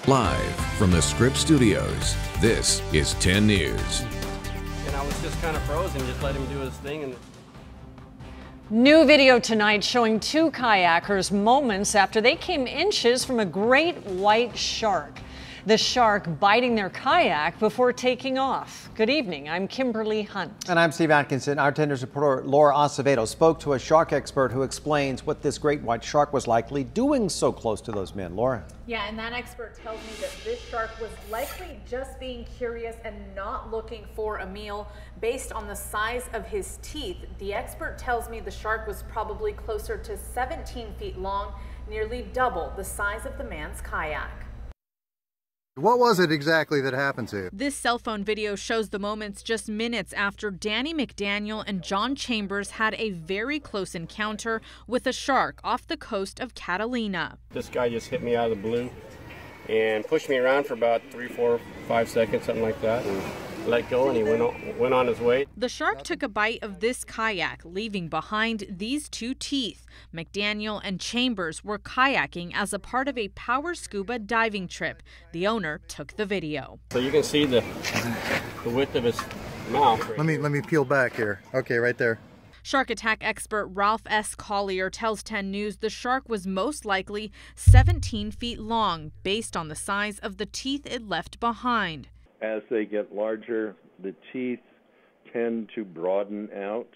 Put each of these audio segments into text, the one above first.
Live from the Scripps Studios, this is 10 News. And I was just kind of frozen, just let him do his thing. And new video tonight showing two kayakers moments after they came inches from a great white shark. The shark biting their kayak before taking off. Good evening, I'm Kimberly Hunt. And I'm Steve Atkinson. Our 10 News reporter Laura Acevedo spoke to a shark expert who explains what this great white shark was likely doing so close to those men. Laura? Yeah, and that expert tells me that this shark was likely just being curious and not looking for a meal based on the size of his teeth. The expert tells me the shark was probably closer to 17 feet long, nearly double the size of the man's kayak. What was it exactly that happened to you? This cell phone video shows the moments just minutes after Danny McDaniel and John Chambers had a very close encounter with a shark off the coast of Catalina. this guy just hit me out of the blue and pushed me around for about 3, 4, 5 seconds, something like that, and let go, and he went on his way. The shark took a bite of this kayak, leaving behind these two teeth. McDaniel and Chambers were kayaking as a part of a power scuba diving trip. The owner took the video. So you can see the width of his mouth. Let me peel back here. Okay, right there. Shark attack expert Ralph S. Collier tells 10 News the shark was most likely 17 feet long, based on the size of the teeth it left behind. As they get larger, the teeth tend to broaden out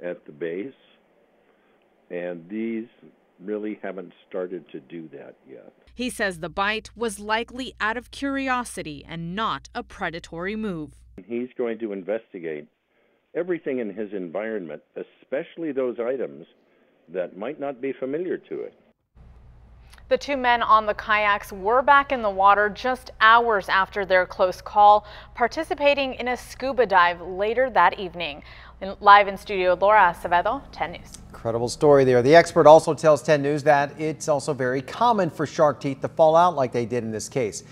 at the base, and these really haven't started to do that yet. He says the bite was likely out of curiosity and not a predatory move. He's going to investigate everything in his environment, especially those items that might not be familiar to it. The two men on the kayaks were back in the water just hours after their close call, participating in a scuba dive later that evening. Live in studio, Laura Acevedo, 10 News. Incredible story there. The expert also tells 10 News that it's also very common for shark teeth to fall out like they did in this case.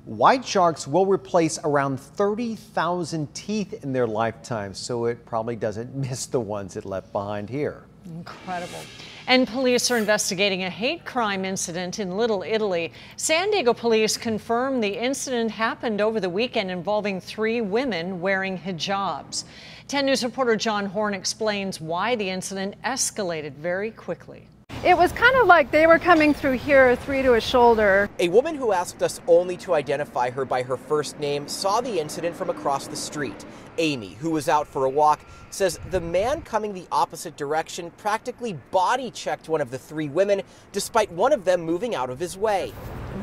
White sharks will replace around 30,000 teeth in their lifetime, so it probably doesn't miss the ones it left behind here. Incredible. And police are investigating a hate crime incident in Little Italy. San Diego police confirm the incident happened over the weekend involving 3 women wearing hijabs. 10 News reporter John Horn explains why the incident escalated very quickly. It was kind of like they were coming through here, 3 to a shoulder. A woman who asked us only to identify her by her first name saw the incident from across the street. Amy, who was out for a walk, says the man coming the opposite direction practically body checked one of the 3 women, despite one of them moving out of his way.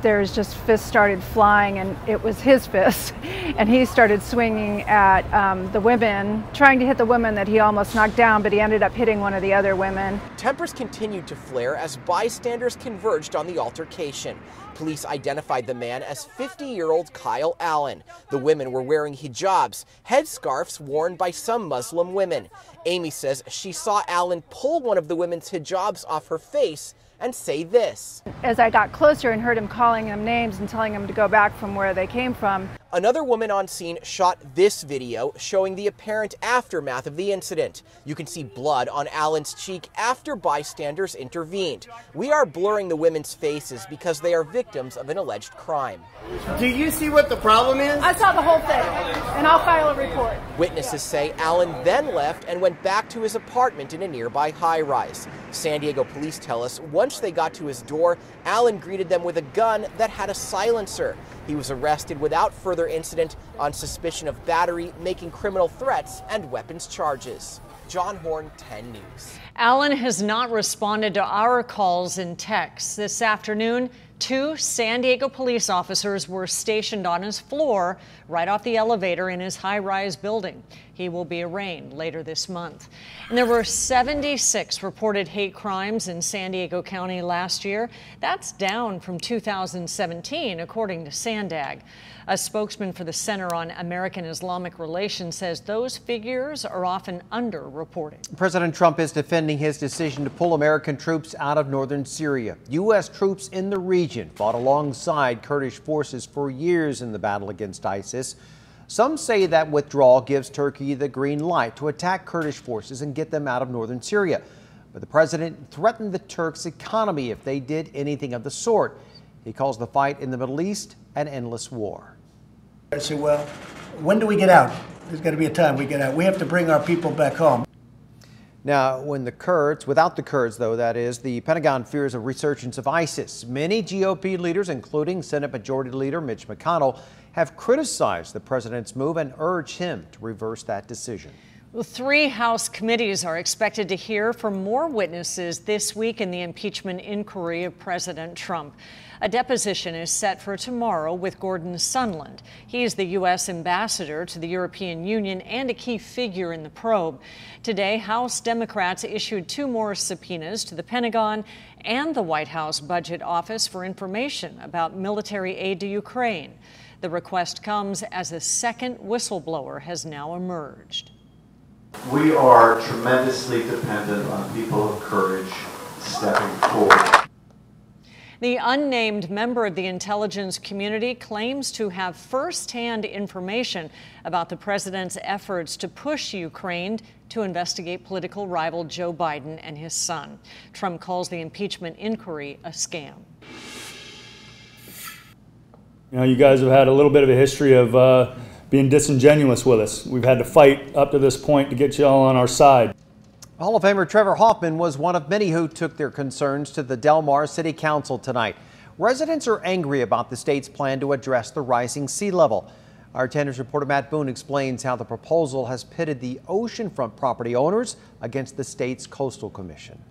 There's just fists started flying, and it was his fist. And he started swinging at the women, trying to hit the woman that he almost knocked down, but he ended up hitting one of the other women. Tempers continued to flare as bystanders converged on the altercation. Police identified the man as 50-year-old Kyle Allen. The women were wearing hijabs, headscarves worn by some Muslim women. Amy says she saw Allen pull one of the women's hijabs off her face and say this. As I got closer and heard him calling them names and telling them to go back from where they came from. Another woman on scene shot this video showing the apparent aftermath of the incident. You can see blood on Allen's cheek after bystanders intervened. We are blurring the women's faces because they are victims of an alleged crime. Do you see what the problem is? I saw the whole thing, and I'll file a report. Witnesses say Allen then left and went back to his apartment in a nearby high-rise. San Diego police tell us once they got to his door, Allen greeted them with a gun that had a silencer. He was arrested without further incident on suspicion of battery, making criminal threats, and weapons charges. John Horn, 10 News. Allen has not responded to our calls and texts. This afternoon, 2 San Diego police officers were stationed on his floor right off the elevator in his high-rise building. He will be arraigned later this month. And there were 76 reported hate crimes in San Diego County last year. That's down from 2017, according to SANDAG. A spokesman for the Center on American Islamic Relations says those figures are often underreported. President Trump is defending his decision to pull American troops out of northern Syria. U.S. troops in the region fought alongside Kurdish forces for years in the battle against ISIS. Some say that withdrawal gives Turkey the green light to attack Kurdish forces and get them out of northern Syria. But the president threatened the Turks' economy if they did anything of the sort. He calls the fight in the Middle East an endless war. I say, well, when do we get out? There's got to be a time we get out. We have to bring our people back home. Now, without the Kurds, though, that is, the Pentagon fears a resurgence of ISIS. Many GOP leaders, including Senate Majority Leader Mitch McConnell, have criticized the president's move and urged him to reverse that decision. Well, 3 House committees are expected to hear from more witnesses this week in the impeachment inquiry of President Trump. A deposition is set for tomorrow with Gordon Sondland. He is the U.S. ambassador to the European Union and a key figure in the probe. Today, House Democrats issued 2 more subpoenas to the Pentagon and the White House Budget Office for information about military aid to Ukraine. The request comes as a second whistleblower has now emerged. We are tremendously dependent on people of courage stepping forward. The unnamed member of the intelligence community claims to have first-hand information about the president's efforts to push Ukraine to investigate political rival Joe Biden and his son. Trump calls the impeachment inquiry a scam. You know, you guys have had a little bit of a history of being disingenuous with us. We've had to fight up to this point to get you all on our side. Hall of Famer Trevor Hoffman was one of many who took their concerns to the Del Mar City Council tonight. Residents are angry about the state's plan to address the rising sea level. Our 10 News reporter Matt Boone explains how the proposal has pitted the oceanfront property owners against the state's coastal commission.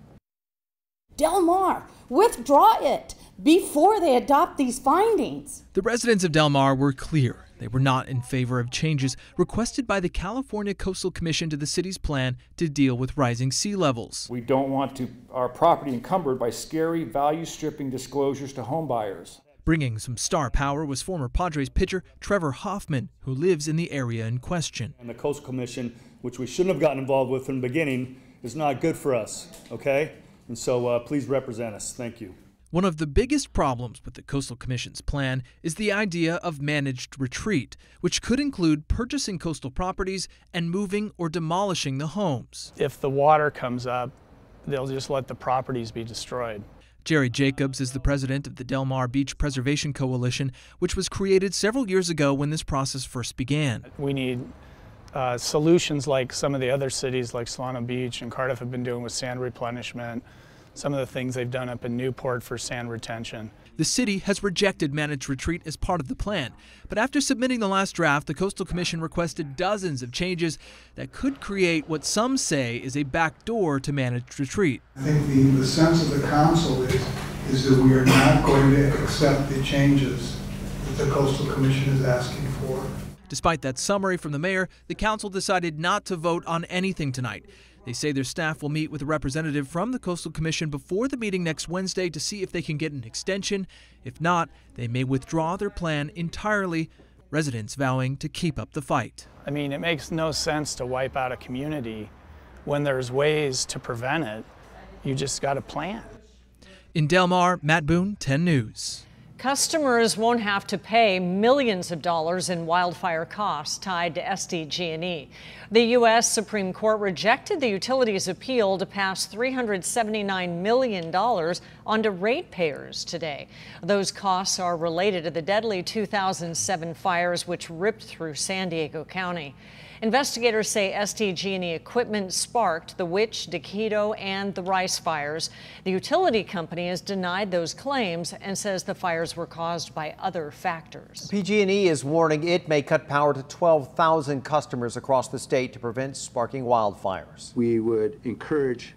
Del Mar, withdraw it before they adopt these findings. The residents of Del Mar were clear. They were not in favor of changes requested by the California Coastal Commission to the city's plan to deal with rising sea levels. We don't want our property encumbered by scary value-stripping disclosures to home buyers. Bringing some star power was former Padres pitcher Trevor Hoffman, who lives in the area in question. And the Coastal Commission, which we shouldn't have gotten involved with from the beginning, is not good for us, okay? And so please represent us. Thank you. One of the biggest problems with the Coastal Commission's plan is the idea of managed retreat, which could include purchasing coastal properties and moving or demolishing the homes. If the water comes up, they'll just let the properties be destroyed. Jerry Jacobs is the president of the Del Mar Beach Preservation Coalition, which was created several years ago when this process first began. We need solutions like some of the other cities like Solana Beach and Cardiff have been doing with sand replenishment. Some of the things they've done up in Newport for sand retention. The city has rejected managed retreat as part of the plan, but after submitting the last draft, the Coastal Commission requested dozens of changes that could create what some say is a backdoor to managed retreat. I think the sense of the council is that we are not going to accept the changes that the Coastal Commission is asking for. Despite that summary from the mayor, the council decided not to vote on anything tonight. They say their staff will meet with a representative from the Coastal Commission before the meeting next Wednesday to see if they can get an extension. If not, they may withdraw their plan entirely, residents vowing to keep up the fight. I mean, it makes no sense to wipe out a community when there's ways to prevent it. You just got to plan. In Del Mar, Matt Boone, 10 News. Customers won't have to pay millions of dollars in wildfire costs tied to SDG&E. The U.S. Supreme Court rejected the utilities' appeal to pass $379 million onto ratepayers today. Those costs are related to the deadly 2007 fires which ripped through San Diego County. Investigators say SDG&E equipment sparked the Witch, Dequito, and the Rice fires. The utility company has denied those claims and says the fires were caused by other factors. PG&E is warning it may cut power to 12,000 customers across the state to prevent sparking wildfires. We would encourage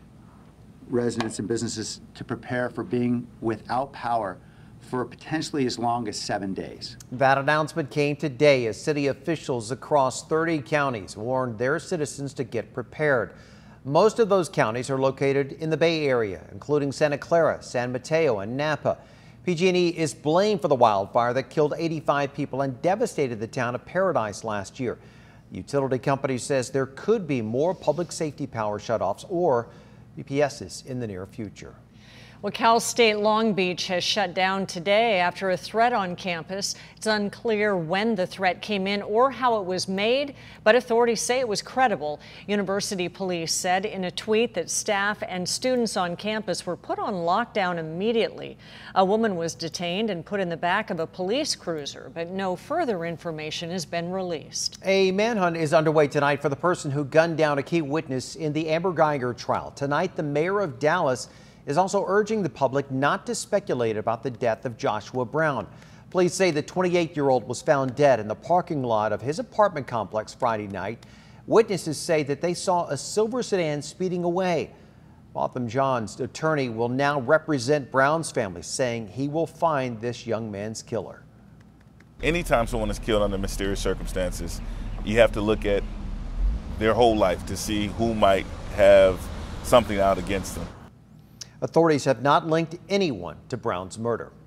residents and businesses to prepare for being without power for potentially as long as 7 days. That announcement came today as city officials across 30 counties warned their citizens to get prepared. Most of those counties are located in the Bay Area, including Santa Clara, San Mateo, and Napa. PG&E is blamed for the wildfire that killed 85 people and devastated the town of Paradise last year. The utility company says there could be more public safety power shutoffs or BPSs in the near future. Well, Cal State Long Beach has shut down today after a threat on campus. It's unclear when the threat came in or how it was made, but authorities say it was credible. University police said in a tweet that staff and students on campus were put on lockdown immediately. A woman was detained and put in the back of a police cruiser, but no further information has been released. A manhunt is underway tonight for the person who gunned down a key witness in the Amber Geiger trial. Tonight, the mayor of Dallas is also urging the public not to speculate about the death of Joshua Brown. Police say the 28-year-old was found dead in the parking lot of his apartment complex Friday night. Witnesses say that they saw a silver sedan speeding away. Botham Jean's attorney will now represent Brown's family, saying he will find this young man's killer. Anytime someone is killed under mysterious circumstances, you have to look at their whole life to see who might have something out against them. Authorities have not linked anyone to Brown's murder.